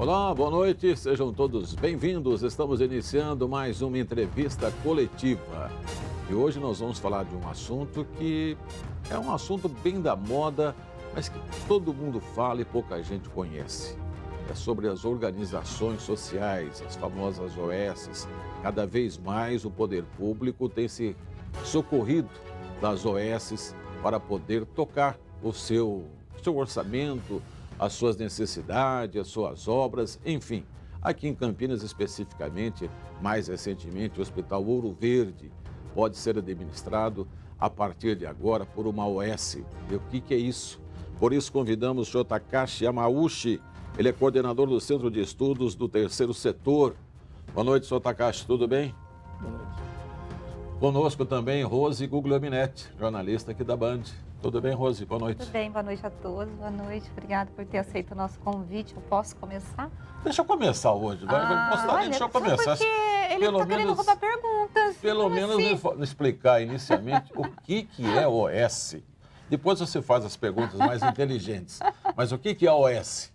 Olá, boa noite, sejam todos bem-vindos. Estamos iniciando mais uma entrevista coletiva. E hoje nós vamos falar de um assunto que é um assunto bem da moda, mas que todo mundo fala e pouca gente conhece. É sobre as organizações sociais, as famosas OS. Cada vez mais o poder público tem se socorrido das OS para poder tocar o seu orçamento, as suas necessidades, as suas obras, enfim. Aqui em Campinas, especificamente, mais recentemente, o Hospital Ouro Verde pode ser administrado a partir de agora por uma OS. E o que é isso? Por isso convidamos o Sr. Takashi Yamauchi, ele é coordenador do Centro de Estudos do Terceiro Setor. Boa noite, Sr. Takashi, tudo bem? Boa noite. Conosco também Rose Guglielminetti, jornalista aqui da Band. Tudo bem, Rose? Boa noite. Tudo bem, boa noite a todos. Boa noite, obrigada por ter aceito o nosso convite. Eu posso começar? Deixa eu começar hoje. Deixa eu começar. Porque ele está querendo roubar perguntas. Pelo menos me explicar inicialmente o que é OS. Depois você faz as perguntas mais inteligentes. Mas o que é OS?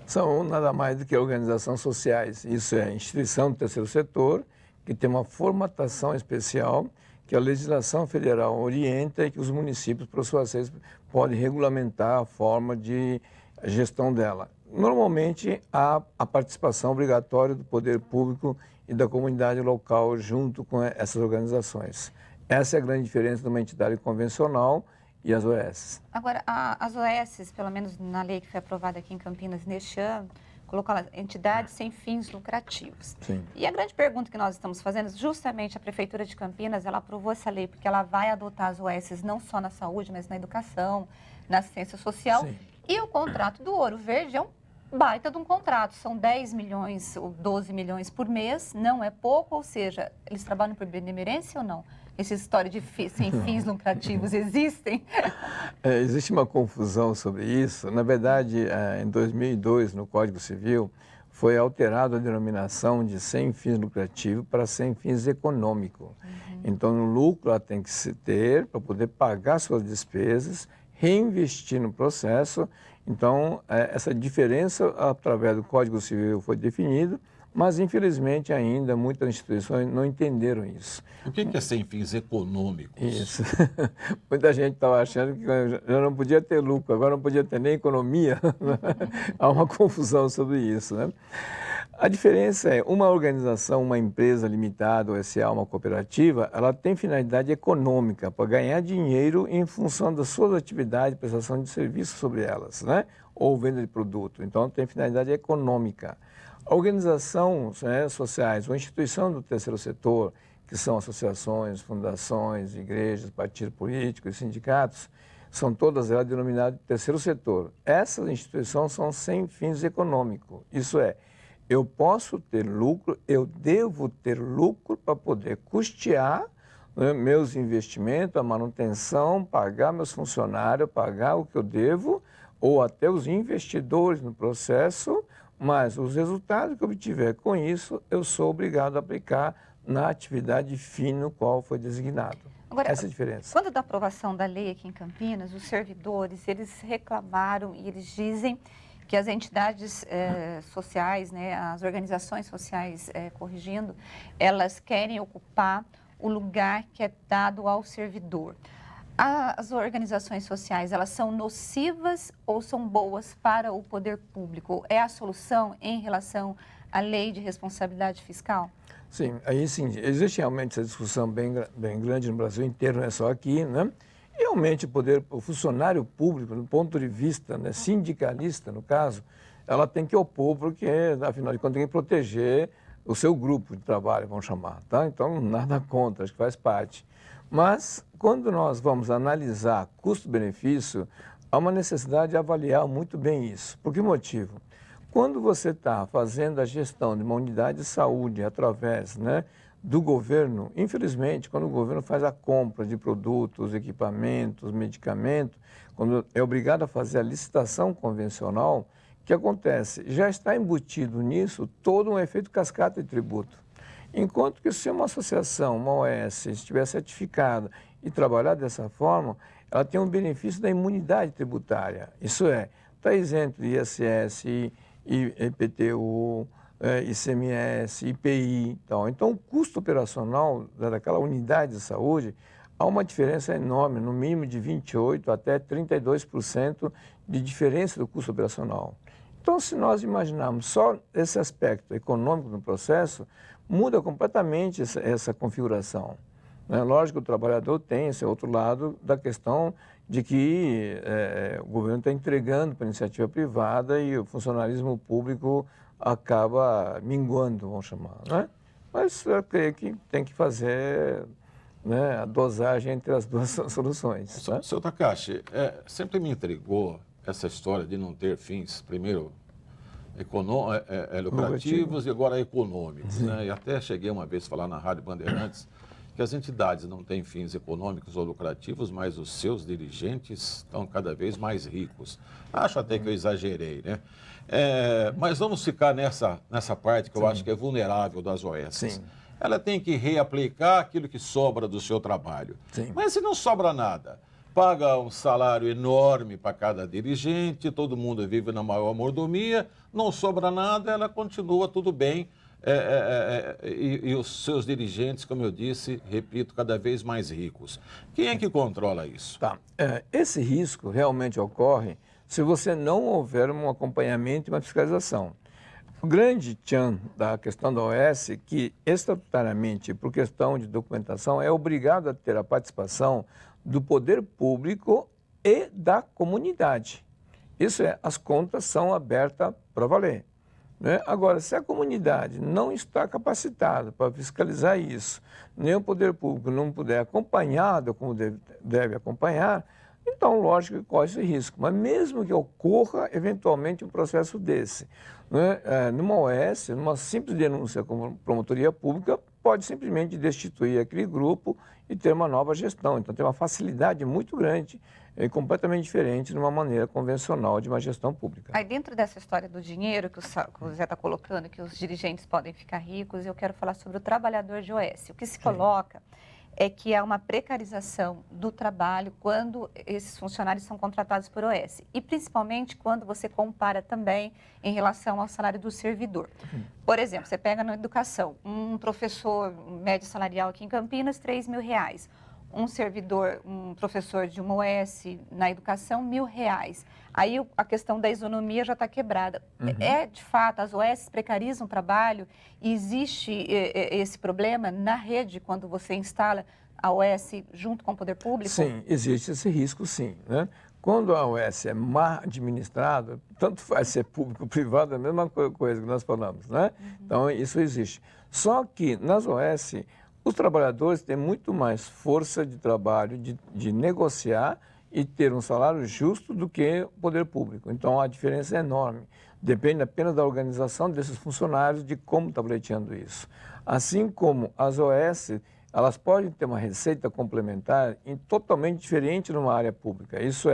São nada mais do que organizações sociais. Isso é a instituição do terceiro setor, que tem uma formatação especial que a legislação federal orienta e que os municípios, por sua vez, podem regulamentar a forma de gestão dela. Normalmente, há a participação obrigatória do poder público e da comunidade local junto com essas organizações. Essa é a grande diferença de uma entidade convencional e as OS. Agora, as OS, pelo menos na lei que foi aprovada aqui em Campinas neste ano, colocou lá, entidades sem fins lucrativos. Sim. E a grande pergunta que nós estamos fazendo, justamente a Prefeitura de Campinas, ela aprovou essa lei porque ela vai adotar as OS não só na saúde, mas na educação, na assistência social. Sim. E o contrato do Ouro Verde é um baita de um contrato. São 10 milhões ou 12 milhões por mês, não é pouco, ou seja, eles trabalham por benemerência ou não? Essa história de sem fins lucrativos existem? Existe uma confusão sobre isso. Na verdade, em 2002, no Código Civil, foi alterada a denominação de sem fins lucrativos para sem fins econômicos. Então, no lucro ela tem que se ter para poder pagar suas despesas, reinvestir no processo. Então, essa diferença, através do Código Civil, foi definido, mas, infelizmente, ainda muitas instituições não entenderam isso. O que é sem fins econômicos? Isso. Muita gente estava achando que já não podia ter lucro, agora não podia ter nem economia. Há uma confusão sobre isso, né? A diferença é, uma organização, uma empresa limitada, ou SA, uma cooperativa, ela tem finalidade econômica, para ganhar dinheiro em função das suas atividades, prestação de serviços sobre elas, né? Ou venda de produto. Então, tem finalidade econômica. Organizações sociais ou instituição do terceiro setor, que são associações, fundações, igrejas, partidos políticos, sindicatos, são todas elas denominadas de terceiro setor. Essas instituições são sem fins econômicos. Isso é, eu posso ter lucro, eu devo ter lucro para poder custear, né, meus investimentos, a manutenção, pagar meus funcionários, pagar o que eu devo, ou até os investidores no processo, mas os resultados que eu obtiver com isso, eu sou obrigado a aplicar na atividade fim no qual foi designado. Agora, essa é a diferença. Quando da aprovação da lei aqui em Campinas, os servidores, eles reclamaram e eles dizem que as entidades sociais, né, as organizações sociais, corrigindo, elas querem ocupar o lugar que é dado ao servidor. As organizações sociais, elas são nocivas ou são boas para o poder público? É a solução em relação à lei de responsabilidade fiscal? Sim, aí sim, existe realmente essa discussão bem grande no Brasil inteiro, não é só aqui, né? E realmente o funcionário público, do ponto de vista, né, sindicalista, no caso, ela tem que opor, porque, afinal de contas, tem que proteger o seu grupo de trabalho, vamos chamar, tá? Então, nada contra, acho que faz parte. Mas, quando nós vamos analisar custo-benefício, há uma necessidade de avaliar muito bem isso. Por que motivo? Quando você está fazendo a gestão de uma unidade de saúde através, né, do governo, infelizmente, quando o governo faz a compra de produtos, equipamentos, medicamentos, quando é obrigado a fazer a licitação convencional, o que acontece? Já está embutido nisso todo um efeito cascata de tributo. Enquanto que se uma associação, uma OS, estiver certificada e trabalhar dessa forma, ela tem um benefício da imunidade tributária. Isso é, está isento de ISS IPTU, ICMS, IPI. Então, o custo operacional daquela unidade de saúde, há uma diferença enorme, no mínimo de 28% até 32% de diferença do custo operacional. Então, se nós imaginarmos só esse aspecto econômico no processo, muda completamente essa configuração. Lógico que o trabalhador tem esse outro lado da questão de que o governo está entregando para a iniciativa privada e o funcionalismo público acaba minguando, vamos chamar, né? Mas eu creio que tem que fazer, né, a dosagem entre as duas soluções. Seu Takashi, sempre me intrigou essa história de não ter fins, primeiro, lucrativos e agora econômicos, né? E até cheguei uma vez a falar na Rádio Bandeirantes que as entidades não têm fins econômicos ou lucrativos, mas os seus dirigentes estão cada vez mais ricos. Acho até que eu exagerei, né? Mas vamos ficar nessa parte que eu acho que é vulnerável das OS. Ela tem que reaplicar aquilo que sobra do seu trabalho. Mas se não sobra nada, paga um salário enorme para cada dirigente, todo mundo vive na maior mordomia, não sobra nada, ela continua tudo bem. E os seus dirigentes, como eu disse, repito, cada vez mais ricos. Quem é que controla isso? Esse risco realmente ocorre se você não houver um acompanhamento e uma fiscalização. O grande tchan da questão da OS, que estatutariamente, por questão de documentação, é obrigado a ter a participação do poder público e da comunidade. Isso as contas são abertas para valer. Agora, se a comunidade não está capacitada para fiscalizar isso, nem o poder público não puder acompanhar como deve acompanhar, então, lógico que corre esse risco. Mas mesmo que ocorra, eventualmente, um processo desse, numa OS, numa simples denúncia como promotoria pública, pode simplesmente destituir aquele grupo e ter uma nova gestão. Então, tem uma facilidade muito grande e completamente diferente de uma maneira convencional de uma gestão pública. Aí, dentro dessa história do dinheiro que o Zé está colocando, que os dirigentes podem ficar ricos, eu quero falar sobre o trabalhador de OS. O que se coloca é que há uma precarização do trabalho quando esses funcionários são contratados por OS. E principalmente quando você compara também em relação ao salário do servidor. Por exemplo, você pega na educação, um professor médio salarial aqui em Campinas, R$3.000. Um professor de uma OS na educação, R$1.000. Aí a questão da isonomia já está quebrada. De fato, as OS precarizam o trabalho e existe esse problema na rede quando você instala a OS junto com o poder público? Sim, existe esse risco, sim. Quando a OS é mal administrada, tanto faz ser público ou privado, é a mesma coisa que nós falamos, né? Então, isso existe. Só que nas OS, os trabalhadores têm muito mais força de trabalho, de negociar e ter um salário justo do que o poder público. Então, a diferença é enorme. Depende apenas da organização desses funcionários, de como está pleiteando isso. Assim como as OS, elas podem ter uma receita complementar totalmente diferente numa área pública. Isso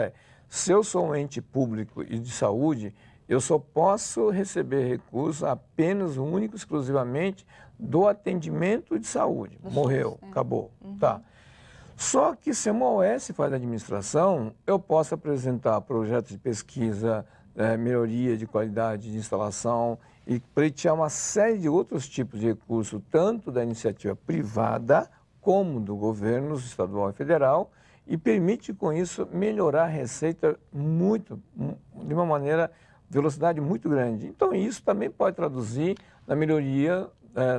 se eu sou um ente público e de saúde, eu só posso receber recursos apenas, único, exclusivamente, do atendimento de saúde. Morreu, acabou. Tá. Só que se uma OS faz administração, eu posso apresentar projetos de pesquisa, melhoria de qualidade de instalação e pleitear uma série de outros tipos de recursos, tanto da iniciativa privada como do governo estadual e federal, e permite com isso melhorar a receita de uma velocidade muito grande. Então isso também pode traduzir na melhoria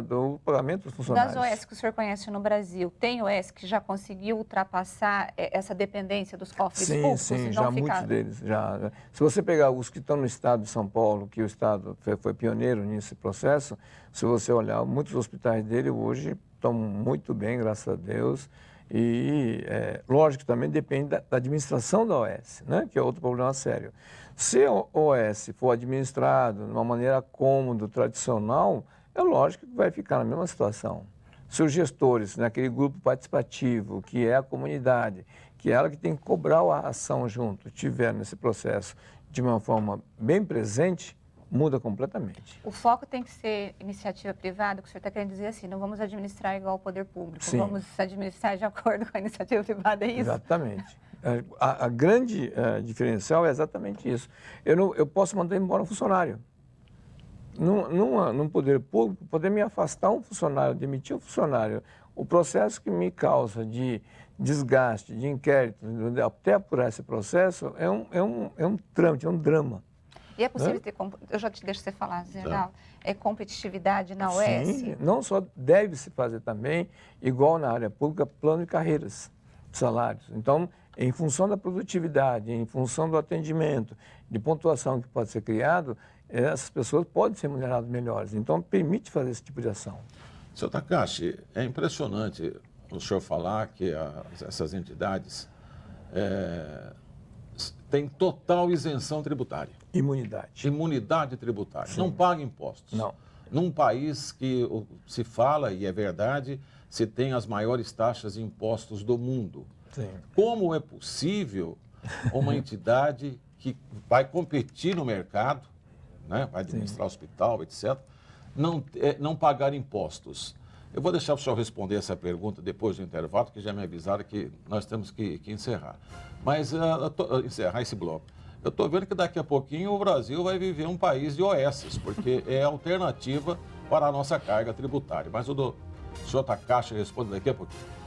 do pagamento dos funcionários. Das OS que o senhor conhece no Brasil, tem OS que já conseguiu ultrapassar essa dependência dos cofres públicos? Sim, já muitos deles. Já. Se você pegar os que estão no estado de São Paulo, que o estado foi pioneiro nesse processo, se você olhar, muitos hospitais dele hoje estão muito bem, graças a Deus. E, lógico, também depende da administração da OS, né? Que é outro problema sério. Se o OS for administrado de uma maneira cômoda, tradicional, é lógico que vai ficar na mesma situação. Se os gestores, naquele grupo participativo, que é a comunidade, que é ela que tem que cobrar a ação junto, estiver nesse processo de uma forma bem presente, muda completamente. O foco tem que ser iniciativa privada, que o senhor está querendo dizer assim, não vamos administrar igual ao poder público, vamos administrar de acordo com a iniciativa privada, é isso? Exatamente. A grande diferencial é exatamente isso. Eu posso mandar embora um funcionário, num poder público, poder me afastar um funcionário, demitir um funcionário, o processo que me causa de desgaste, de inquérito, até apurar esse processo, é um trâmite, é um drama. E é possível ter, eu já te deixo você falar, Geraldo, é competitividade na UES? Sim, não só deve se fazer também, igual na área pública, plano de carreiras, salários. Então, em função da produtividade, em função do atendimento, de pontuação que pode ser criado, essas pessoas podem ser remuneradas melhores. Então, permite fazer esse tipo de ação. Seu Takashi, é impressionante o senhor falar que essas entidades têm total isenção tributária. Imunidade. Imunidade tributária. Sim. Não pagam impostos. Não. Num país que se fala, e é verdade, se tem as maiores taxas de impostos do mundo. Sim. Como é possível uma entidade que vai competir no mercado, né, vai administrar hospital, etc., não pagar impostos? Eu vou deixar o senhor responder essa pergunta depois do intervalo, que já me avisaram que nós temos que encerrar. Mas encerrar esse bloco. Eu estou vendo que daqui a pouquinho o Brasil vai viver um país de OS, porque é alternativa para a nossa carga tributária. Mas o senhor Takashi responde daqui a pouquinho.